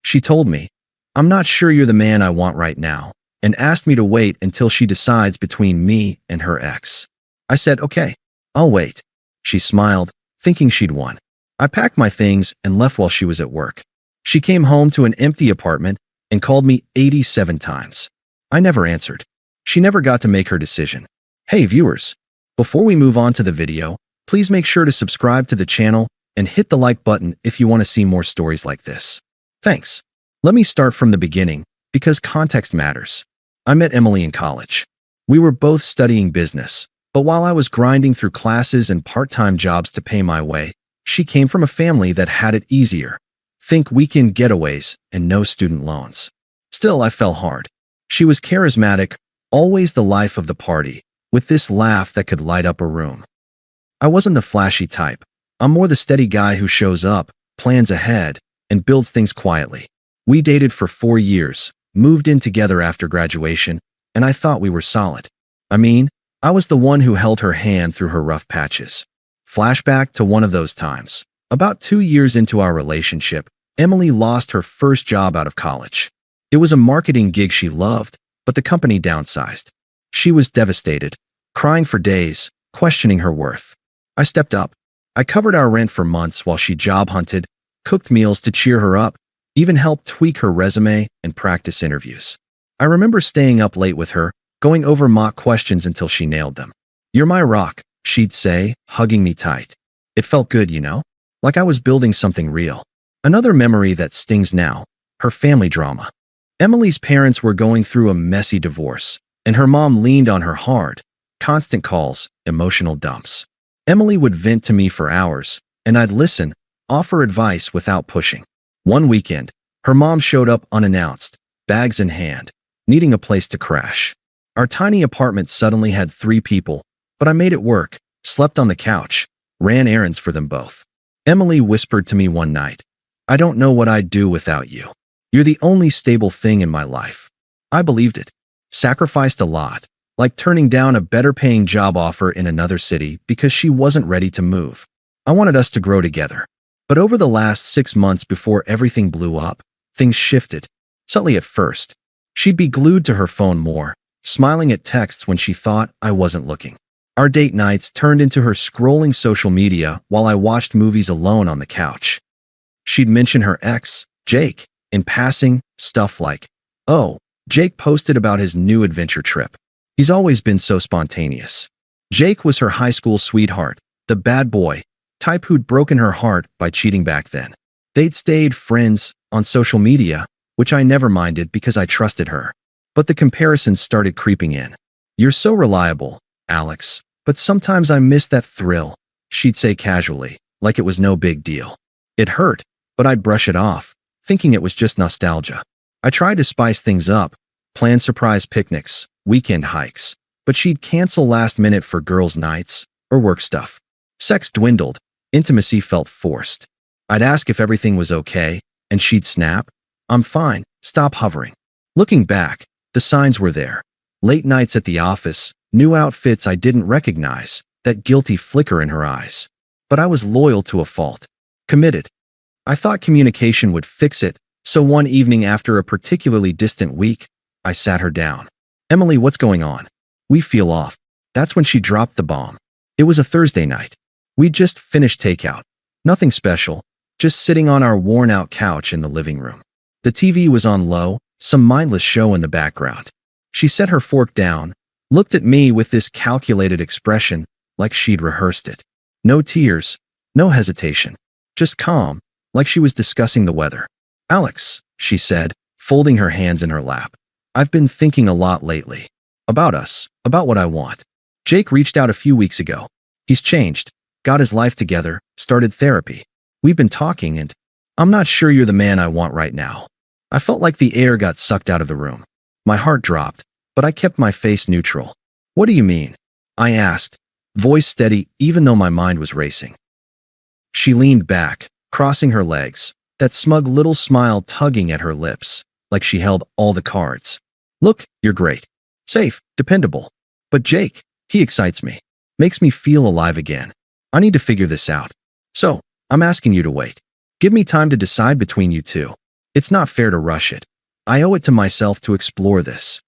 She told me, "I'm not sure you're the man I want right now," and asked me to wait until she decides between me and her ex. I said, "Okay, I'll wait." She smiled, thinking she'd won. I packed my things and left while she was at work. She came home to an empty apartment and called me 87 times. I never answered. She never got to make her decision. Hey viewers, before we move on to the video, please make sure to subscribe to the channel and hit the like button if you want to see more stories like this. Thanks. Let me start from the beginning, because context matters. I met Emily in college. We were both studying business, but while I was grinding through classes and part-time jobs to pay my way, she came from a family that had it easier. Think weekend getaways and no student loans. Still, I fell hard. She was charismatic, always the life of the party, with this laugh that could light up a room. I wasn't the flashy type. I'm more the steady guy who shows up, plans ahead, and builds things quietly. We dated for 4 years, moved in together after graduation, and I thought we were solid. I mean, I was the one who held her hand through her rough patches. Flashback to one of those times. About 2 years into our relationship, Emily lost her first job out of college. It was a marketing gig she loved, but the company downsized. She was devastated, crying for days, questioning her worth. I stepped up. I covered our rent for months while she job hunted, cooked meals to cheer her up, even helped tweak her resume and practice interviews. I remember staying up late with her, going over mock questions until she nailed them. "You're my rock," she'd say, hugging me tight. It felt good, you know? Like I was building something real. Another memory that stings now, her family drama. Emily's parents were going through a messy divorce, and her mom leaned on her hard. Constant calls, emotional dumps. Emily would vent to me for hours, and I'd listen, offer advice without pushing. One weekend, her mom showed up unannounced, bags in hand, needing a place to crash. Our tiny apartment suddenly had 3 people, but I made it work, slept on the couch, ran errands for them both. Emily whispered to me one night, "I don't know what I'd do without you. You're the only stable thing in my life." I believed it. Sacrificed a lot, like turning down a better-paying job offer in another city because she wasn't ready to move. I wanted us to grow together. But over the last 6 months before everything blew up, things shifted. Subtly at first. She'd be glued to her phone more, smiling at texts when she thought I wasn't looking. Our date nights turned into her scrolling social media while I watched movies alone on the couch. She'd mention her ex, Jake, in passing, stuff like, "Oh, Jake posted about his new adventure trip. He's always been so spontaneous." Jake was her high school sweetheart, the bad boy type who'd broken her heart by cheating back then. They'd stayed friends on social media, which I never minded because I trusted her. But the comparisons started creeping in. "You're so reliable, Alex, but sometimes I miss that thrill," she'd say casually, like it was no big deal. It hurt, but I'd brush it off, thinking it was just nostalgia. I tried to spice things up, plan surprise picnics, weekend hikes, but she'd cancel last minute for girls' nights or work stuff. Sex dwindled. Intimacy felt forced. I'd ask if everything was okay, and she'd snap, "I'm fine, stop hovering." Looking back, the signs were there. Late nights at the office, new outfits I didn't recognize, that guilty flicker in her eyes. But I was loyal to a fault. Committed. I thought communication would fix it, so one evening after a particularly distant week, I sat her down. "Emily, what's going on? We feel off." That's when she dropped the bomb. It was a Thursday night. We'd just finished takeout. Nothing special, just sitting on our worn-out couch in the living room. The TV was on low, some mindless show in the background. She set her fork down, looked at me with this calculated expression, like she'd rehearsed it. No tears, no hesitation, just calm, like she was discussing the weather. "Alex," she said, folding her hands in her lap, "I've been thinking a lot lately. About us, about what I want. Jake reached out a few weeks ago. He's changed. Got his life together, started therapy. We've been talking and I'm not sure you're the man I want right now." I felt like the air got sucked out of the room. My heart dropped, but I kept my face neutral. "What do you mean?" I asked, voice steady even though my mind was racing. She leaned back, crossing her legs, that smug little smile tugging at her lips, like she held all the cards. "Look, you're great. Safe, dependable. But Jake, he excites me. Makes me feel alive again. I need to figure this out. So, I'm asking you to wait. Give me time to decide between you two. It's not fair to rush it. I owe it to myself to explore this.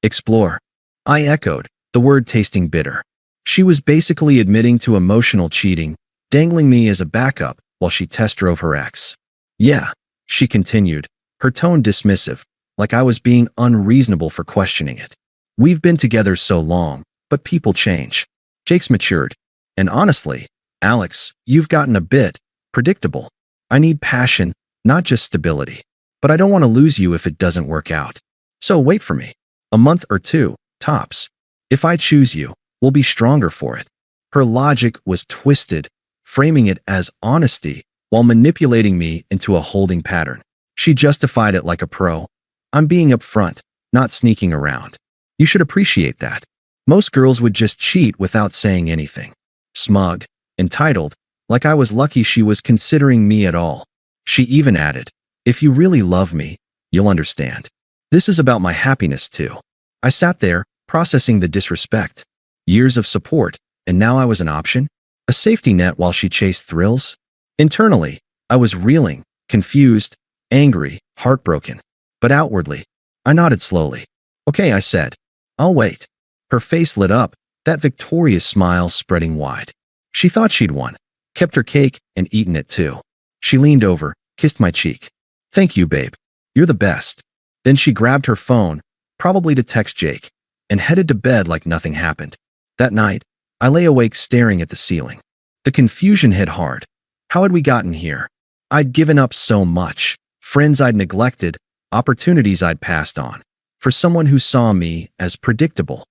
Explore. I echoed, the word tasting bitter. She was basically admitting to emotional cheating, dangling me as a backup while she test drove her ex. Yeah, she continued, her tone dismissive, like I was being unreasonable for questioning it. We've been together so long, but people change. Jake's matured. And honestly, Alex, you've gotten a bit predictable. I need passion, not just stability. But I don't want to lose you if it doesn't work out. So wait for me. A month or two, tops. If I choose you, we'll be stronger for it. Her logic was twisted, framing it as honesty while manipulating me into a holding pattern. She justified it like a pro. I'm being upfront, not sneaking around. You should appreciate that. Most girls would just cheat without saying anything. Smug, entitled, like I was lucky she was considering me at all. She even added, if you really love me, you'll understand. This is about my happiness too. I sat there, processing the disrespect. Years of support, and now I was an option? A safety net while she chased thrills? Internally, I was reeling, confused, angry, heartbroken. But outwardly, I nodded slowly. Okay, I said. I'll wait. Her face lit up, that victorious smile spreading wide. She thought she'd won, kept her cake and eaten it too. She leaned over, kissed my cheek. Thank you, babe. You're the best. Then she grabbed her phone, probably to text Jake, and headed to bed like nothing happened. That night, I lay awake staring at the ceiling. The confusion hit hard. How had we gotten here? I'd given up so much. Friends I'd neglected, opportunities I'd passed on. For someone who saw me as predictable.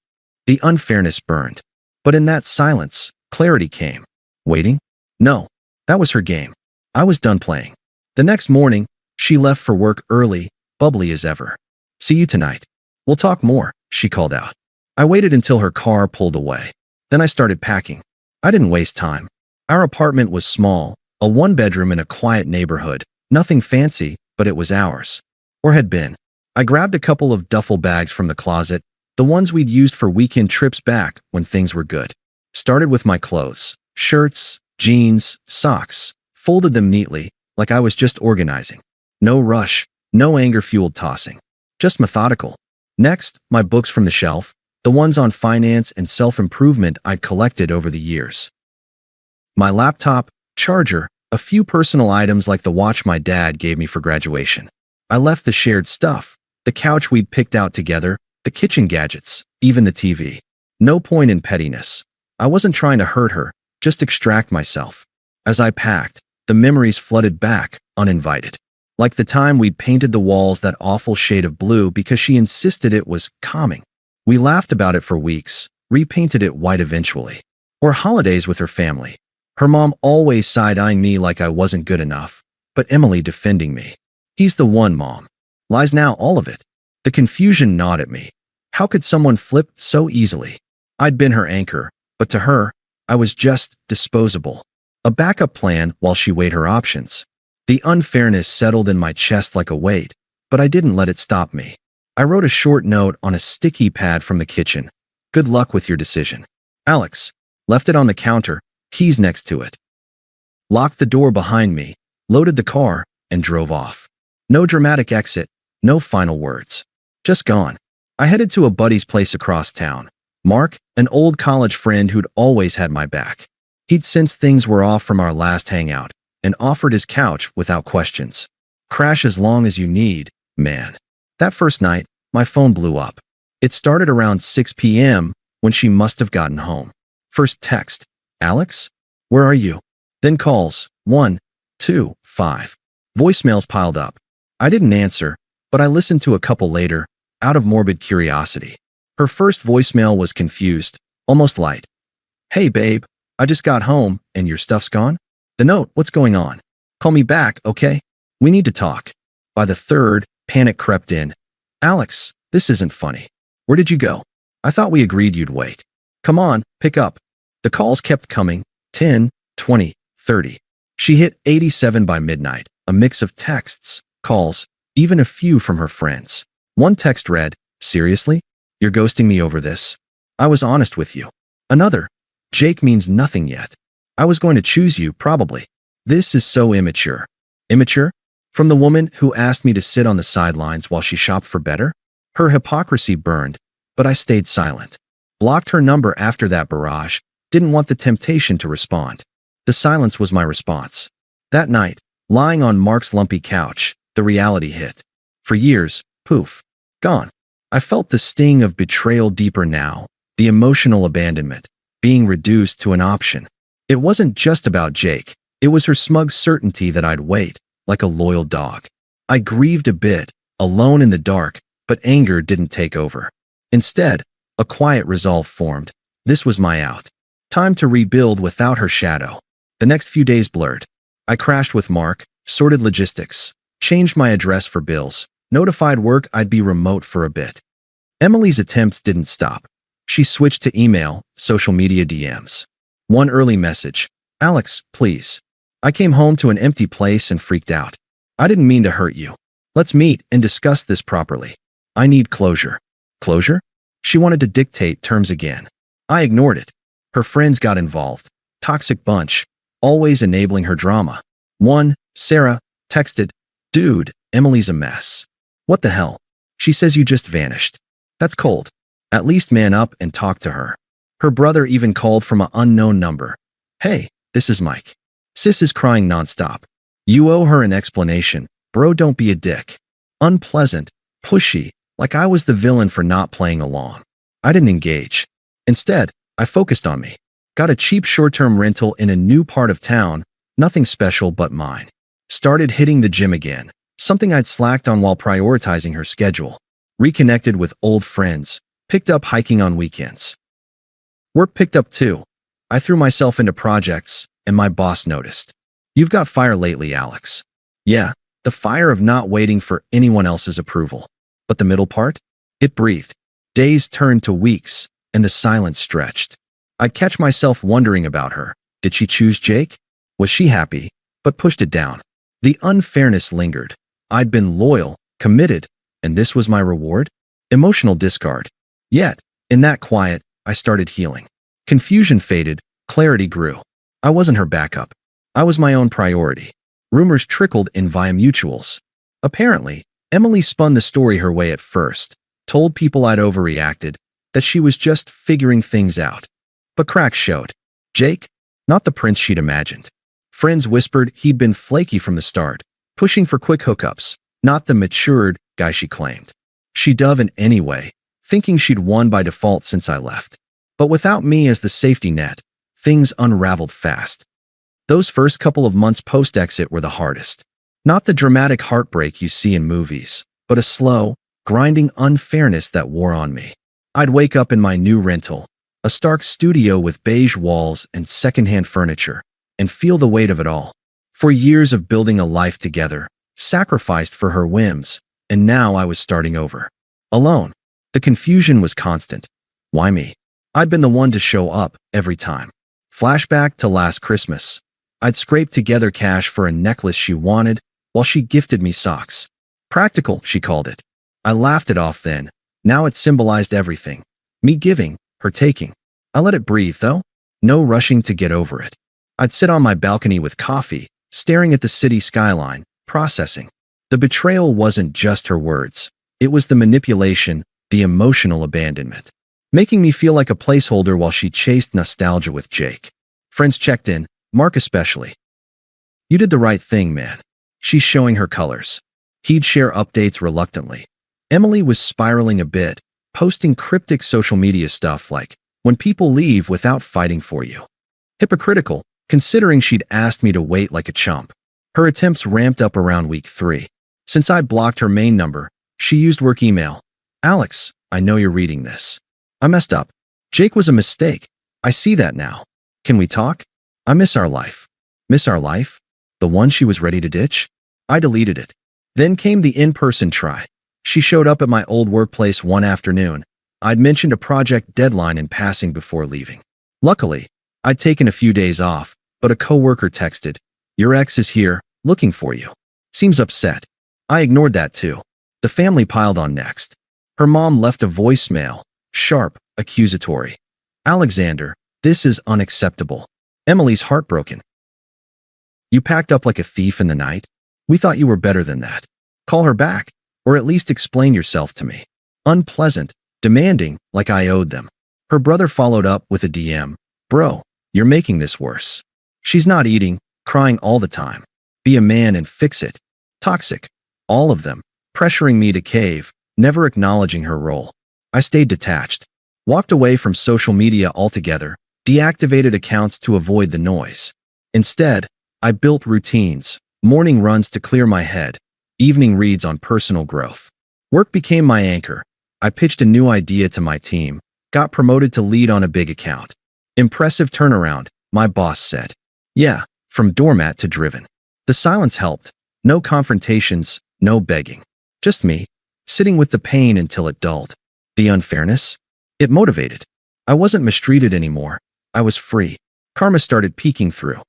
The unfairness burned. But in that silence, clarity came. Waiting? No. That was her game. I was done playing. The next morning, she left for work early, bubbly as ever. See you tonight. We'll talk more, she called out. I waited until her car pulled away. Then I started packing. I didn't waste time. Our apartment was small, a one-bedroom in a quiet neighborhood. Nothing fancy, but it was ours. Or had been. I grabbed a couple of duffel bags from the closet, the ones we'd used for weekend trips back when things were good. Started with my clothes, shirts, jeans, socks, folded them neatly, like I was just organizing. No rush, no anger-fueled tossing. Just methodical. Next, my books from the shelf, the ones on finance and self-improvement I'd collected over the years. My laptop, charger, a few personal items like the watch my dad gave me for graduation. I left the shared stuff, the couch we'd picked out together, the kitchen gadgets, even the TV. No point in pettiness. I wasn't trying to hurt her, just extract myself. As I packed, the memories flooded back, uninvited. Like the time we'd painted the walls that awful shade of blue because she insisted it was calming. We laughed about it for weeks, repainted it white eventually. Or holidays with her family. Her mom always side-eyeing me like I wasn't good enough, but Emily defending me. He's the one, Mom. Lies now, all of it. The confusion gnawed at me. How could someone flip so easily? I'd been her anchor, but to her, I was just disposable. A backup plan while she weighed her options. The unfairness settled in my chest like a weight, but I didn't let it stop me. I wrote a short note on a sticky pad from the kitchen. Good luck with your decision. Alex. Left it on the counter, keys next to it. Locked the door behind me, loaded the car, and drove off. No dramatic exit, no final words. Just gone. I headed to a buddy's place across town. Mark, an old college friend who'd always had my back. He'd sensed things were off from our last hangout and offered his couch without questions. Crash as long as you need, man. That first night, my phone blew up. It started around 6 p.m. when she must have gotten home. First text, Alex? Where are you? Then calls, 1, 2, 5. Voicemails piled up. I didn't answer, but I listened to a couple later, out of morbid curiosity. Her first voicemail was confused, almost light. Hey babe, I just got home, and your stuff's gone? The note, what's going on? Call me back, okay? We need to talk. By the third, panic crept in. Alex, this isn't funny. Where did you go? I thought we agreed you'd wait. Come on, pick up. The calls kept coming, 10, 20, 30. She hit 87 by midnight, a mix of texts, calls, even a few from her friends. One text read, seriously? You're ghosting me over this? I was honest with you. Another, Jake means nothing yet. I was going to choose you, probably. This is so immature. Immature? From the woman who asked me to sit on the sidelines while she shopped for better? Her hypocrisy burned, but I stayed silent. Blocked her number after that barrage, didn't want the temptation to respond. The silence was my response. That night, lying on Mark's lumpy couch, the reality hit. For years, poof, gone. I felt the sting of betrayal deeper now, the emotional abandonment, being reduced to an option. It wasn't just about Jake, it was her smug certainty that I'd wait, like a loyal dog. I grieved a bit, alone in the dark, but anger didn't take over. Instead, a quiet resolve formed. This was my out. Time to rebuild without her shadow. The next few days blurred. I crashed with Mark, sorted logistics, changed my address for bills, notified work I'd be remote for a bit. Emily's attempts didn't stop. She switched to email, social media DMs. One early message. Alex, please. I came home to an empty place and freaked out. I didn't mean to hurt you. Let's meet and discuss this properly. I need closure. Closure? She wanted to dictate terms again. I ignored it. Her friends got involved. Toxic bunch, always enabling her drama. One, Sarah, texted, "Dude, Emily's a mess." What the hell? She says you just vanished. That's cold. At least man up and talk to her. Her brother even called from an unknown number. Hey, this is Mike. Sis is crying nonstop. You owe her an explanation. Bro, don't be a dick. Unpleasant, pushy, like I was the villain for not playing along. I didn't engage. Instead, I focused on me. Got a cheap short-term rental in a new part of town, nothing special but mine. Started hitting the gym again, something I'd slacked on while prioritizing her schedule. Reconnected with old friends, picked up hiking on weekends. Work picked up too. I threw myself into projects, and my boss noticed. You've got fire lately, Alex. Yeah, the fire of not waiting for anyone else's approval. But the middle part? It breathed. Days turned to weeks, and the silence stretched. I'd catch myself wondering about her. Did she choose Jake? Was she happy, but pushed it down? The unfairness lingered. I'd been loyal, committed, and this was my reward? Emotional discard. Yet, in that quiet, I started healing. Confusion faded, clarity grew. I wasn't her backup. I was my own priority. Rumors trickled in via mutuals. Apparently, Emily spun the story her way at first, told people I'd overreacted, that she was just figuring things out. But cracks showed. Jake? Not the prince she'd imagined. Friends whispered he'd been flaky from the start, pushing for quick hookups, not the matured guy she claimed. She dove in anyway, thinking she'd won by default since I left. But without me as the safety net, things unraveled fast. Those first couple of months post-exit were the hardest. Not the dramatic heartbreak you see in movies, but a slow, grinding unfairness that wore on me. I'd wake up in my new rental, a stark studio with beige walls and secondhand furniture, and feel the weight of it all. For years of building a life together, sacrificed for her whims, and now I was starting over. Alone. The confusion was constant. Why me? I'd been the one to show up every time. Flashback to last Christmas. I'd scraped together cash for a necklace she wanted, while she gifted me socks. Practical, she called it. I laughed it off then. Now it symbolized everything. Me giving, her taking. I let it breathe, though. No rushing to get over it. I'd sit on my balcony with coffee, staring at the city skyline, processing. The betrayal wasn't just her words. It was the manipulation, the emotional abandonment. Making me feel like a placeholder while she chased nostalgia with Jake. Friends checked in, Mark especially. You did the right thing, man. She's showing her colors. He'd share updates reluctantly. Emily was spiraling a bit, posting cryptic social media stuff like, when people leave without fighting for you. Hypocritical, considering she'd asked me to wait like a chump. Her attempts ramped up around week 3. Since I blocked her main number, she used work email. Alex, I know you're reading this. I messed up. Jake was a mistake. I see that now. Can we talk? I miss our life. Miss our life? The one she was ready to ditch? I deleted it. Then came the in-person try. She showed up at my old workplace one afternoon. I'd mentioned a project deadline in passing before leaving. Luckily, I'd taken a few days off, but a coworker texted, "Your ex is here, looking for you. Seems upset." I ignored that too. The family piled on next. Her mom left a voicemail, sharp, accusatory. "Alexander, this is unacceptable." Emily's heartbroken. "You packed up like a thief in the night?" We thought you were better than that. Call her back, or at least explain yourself to me. Unpleasant, demanding, like I owed them. Her brother followed up with a DM. Bro, you're making this worse. She's not eating, crying all the time. Be a man and fix it. Toxic. All of them. Pressuring me to cave, never acknowledging her role. I stayed detached. Walked away from social media altogether, deactivated accounts to avoid the noise. Instead, I built routines, morning runs to clear my head, evening reads on personal growth. Work became my anchor. I pitched a new idea to my team, got promoted to lead on a big account. Impressive turnaround, my boss said. Yeah, from doormat to driven. The silence helped. No confrontations, no begging. Just me, sitting with the pain until it dulled. The unfairness? It motivated. I wasn't mistreated anymore. I was free. Karma started peeking through.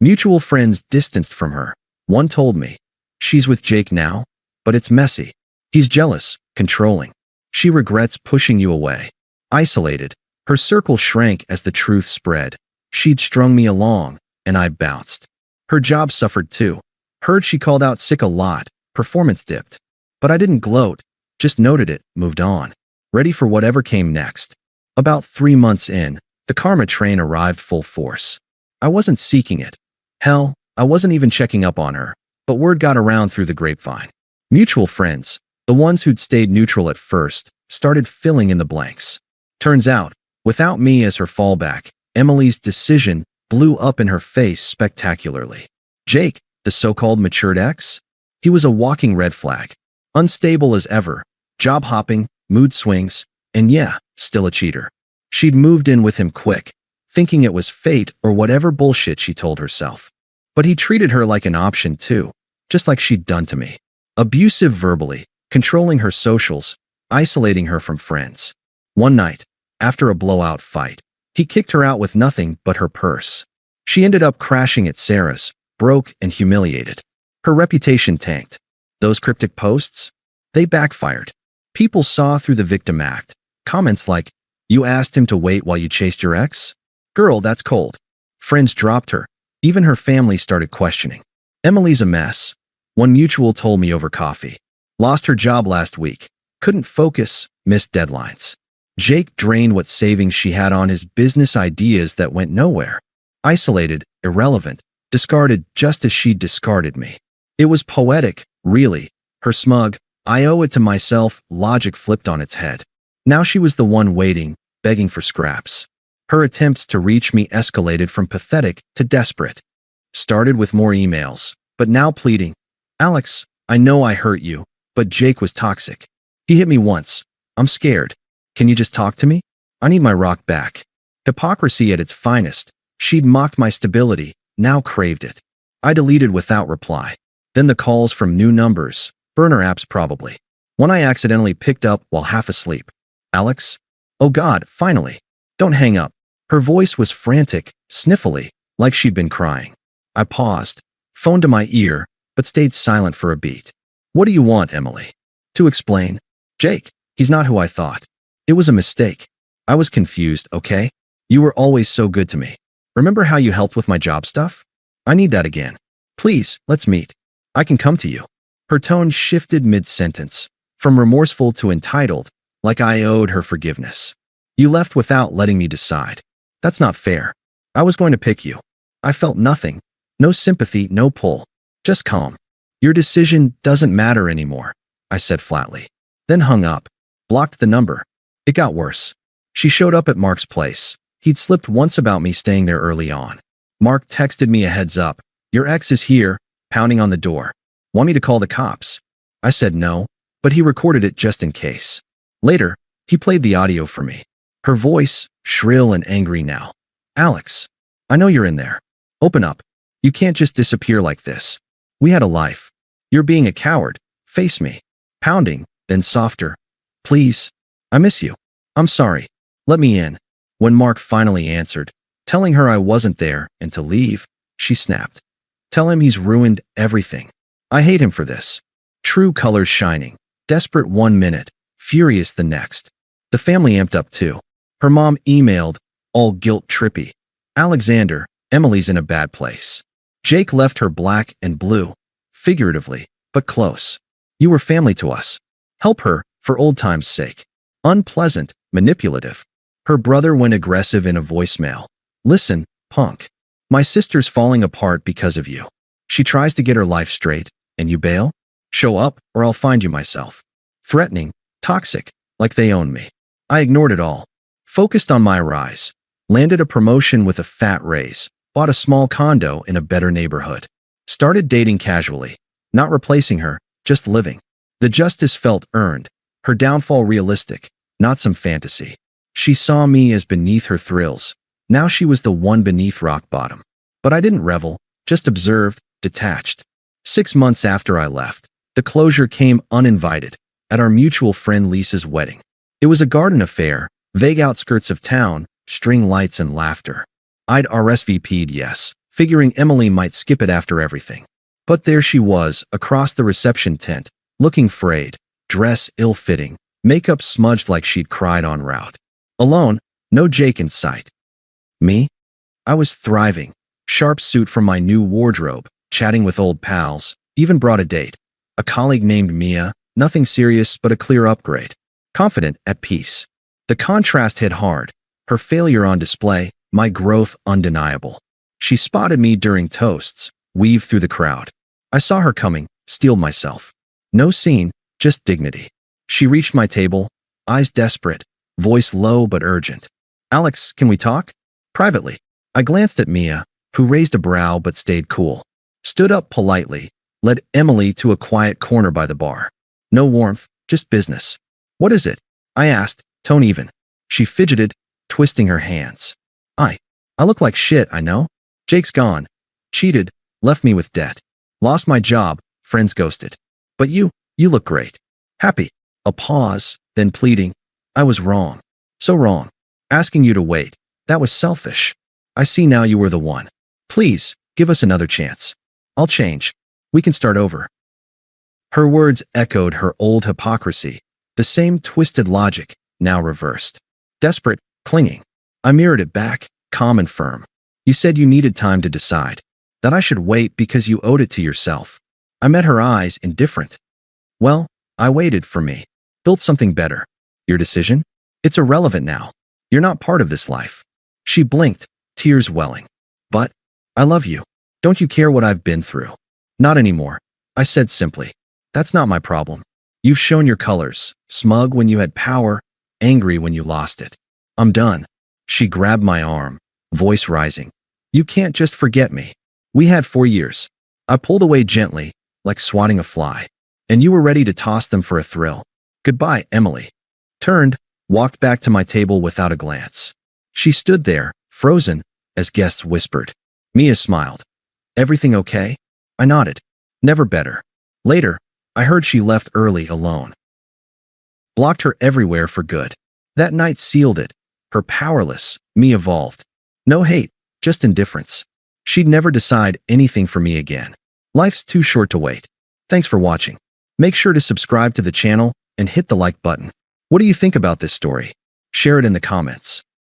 Mutual friends distanced from her. One told me, she's with Jake now, but it's messy. He's jealous, controlling. She regrets pushing you away. Isolated. Her circle shrank as the truth spread. She'd strung me along, and I bounced. Her job suffered too. Heard she called out sick a lot. Performance dipped. But I didn't gloat, just noted it, moved on. Ready for whatever came next. About 3 months in, the karma train arrived full force. I wasn't seeking it. Hell, I wasn't even checking up on her, but word got around through the grapevine. Mutual friends, the ones who'd stayed neutral at first, started filling in the blanks. Turns out, without me as her fallback, Emily's decision blew up in her face spectacularly. Jake, the so-called matured ex? He was a walking red flag. Unstable as ever, job hopping, mood swings, and yeah, still a cheater. She'd moved in with him quick, thinking it was fate or whatever bullshit she told herself. But he treated her like an option too, just like she'd done to me. Abusive verbally, controlling her socials, isolating her from friends. One night, after a blowout fight, he kicked her out with nothing but her purse. She ended up crashing at Sarah's, broke and humiliated. Her reputation tanked. Those cryptic posts? They backfired. People saw through the victim act. Comments like, "You asked him to wait while you chased your ex? Girl, that's cold." Friends dropped her. Even her family started questioning. Emily's a mess. One mutual told me over coffee. Lost her job last week. Couldn't focus, missed deadlines. Jake drained what savings she had on his business ideas that went nowhere. Isolated, irrelevant, discarded just as she'd discarded me. It was poetic, really. Her smug, "I owe it to myself" logic flipped on its head. Now she was the one waiting, begging for scraps. Her attempts to reach me escalated from pathetic to desperate. Started with more emails, but now pleading. "Alex, I know I hurt you, but Jake was toxic. He hit me once. I'm scared. Can you just talk to me? I need my rock back." Hypocrisy at its finest. She'd mocked my stability, now craved it. I deleted without reply. Then the calls from new numbers, burner apps probably. One I accidentally picked up while half asleep. "Alex? Oh God, finally. Don't hang up." Her voice was frantic, sniffly, like she'd been crying. I paused, phone to my ear, but stayed silent for a beat. "What do you want, Emily?" To explain. "Jake, he's not who I thought. It was a mistake. I was confused, okay? You were always so good to me. Remember how you helped with my job stuff? I need that again. Please, let's meet. I can come to you." Her tone shifted mid-sentence, from remorseful to entitled, like I owed her forgiveness. "You left without letting me decide. That's not fair. I was going to pick you." I felt nothing. No sympathy, no pull. Just calm. "Your decision doesn't matter anymore," I said flatly. Then hung up. Blocked the number. It got worse. She showed up at Mark's place. He'd slipped once about me staying there early on. Mark texted me a heads up. "Your ex is here," pounding on the door. "Want me to call the cops?" I said no, but he recorded it just in case. Later, he played the audio for me. Her voice, shrill and angry now. "Alex, I know you're in there. Open up. You can't just disappear like this. We had a life. You're being a coward. Face me." Pounding, then softer. "Please. I miss you. I'm sorry. Let me in." When Mark finally answered, telling her I wasn't there and to leave, she snapped. "Tell him he's ruined everything. I hate him for this." True colors shining. Desperate 1 minute, furious the next. The family amped up too. Her mom emailed, all guilt-trippy. "Alexander, Emily's in a bad place. Jake left her black and blue. figuratively, but close. You were family to us. Help her, for old time's sake. Unpleasant, manipulative. Her brother went aggressive in a voicemail. Listen, punk. My sister's falling apart because of you. She tries to get her life straight, and you bail? Show up, or I'll find you myself. Threatening, toxic, like they own me. I ignored it all. Focused on my rise. Landed a promotion with a fat raise. Bought a small condo in a better neighborhood. Started dating casually. Not replacing her, just living. The justice felt earned. Her downfall realistic, not some fantasy. She saw me as beneath her thrills. Now she was the one beneath rock bottom. But I didn't revel, just observed, detached. 6 months after I left, the closure came uninvited, at our mutual friend Lisa's wedding. It was a garden affair, vague outskirts of town, string lights and laughter. I'd RSVP'd yes, figuring Emily might skip it after everything. But there she was, across the reception tent, looking frayed, dress ill-fitting, makeup smudged like she'd cried en route. Alone, no Jake in sight. Me? I was thriving. Sharp suit from my new wardrobe, chatting with old pals, even brought a date. A colleague named Mia, nothing serious but a clear upgrade. Confident, at peace. The contrast hit hard. Her failure on display, my growth undeniable. She spotted me during toasts, weaved through the crowd. I saw her coming, steeled myself. No scene, just dignity. She reached my table, eyes desperate, voice low but urgent. Alex, can we talk? Privately. I glanced at Mia, who raised a brow but stayed cool. Stood up politely, led Emily to a quiet corner by the bar. No warmth, just business. What is it? I asked, tone even. She fidgeted, twisting her hands. I look like shit, I know. Jake's gone. Cheated, left me with debt. Lost my job, friends ghosted. But you look great. Happy. A pause, then pleading. I was wrong. So wrong. Asking you to wait. That was selfish. I see now you were the one. Please, give us another chance. I'll change. We can start over. Her words echoed her old hypocrisy. The same twisted logic, now reversed. Desperate, clinging. I mirrored it back, calm and firm. You said you needed time to decide. That I should wait because you owed it to yourself. I met her eyes, indifferent. Well, I waited for me. Built something better. Your decision? It's irrelevant now. You're not part of this life. She blinked, tears welling. But, I love you. Don't you care what I've been through? Not anymore. I said simply. That's not my problem. You've shown your colors, smug when you had power, angry when you lost it. I'm done. She grabbed my arm, voice rising. You can't just forget me. We had 4 years. I pulled away gently, like swatting a fly. And you were ready to toss them for a thrill. Goodbye, Emily. Turned, walked back to my table without a glance. She stood there, frozen, as guests whispered. Mia smiled. Everything okay? I nodded. Never better. Later, I heard she left early alone. Blocked her everywhere for good. That night sealed it. Her powerless, me evolved. No hate, just indifference. She'd never decide anything for me again. Life's too short to wait. Thanks for watching. Make sure to subscribe to the channel and hit the like button. What do you think about this story? Share it in the comments.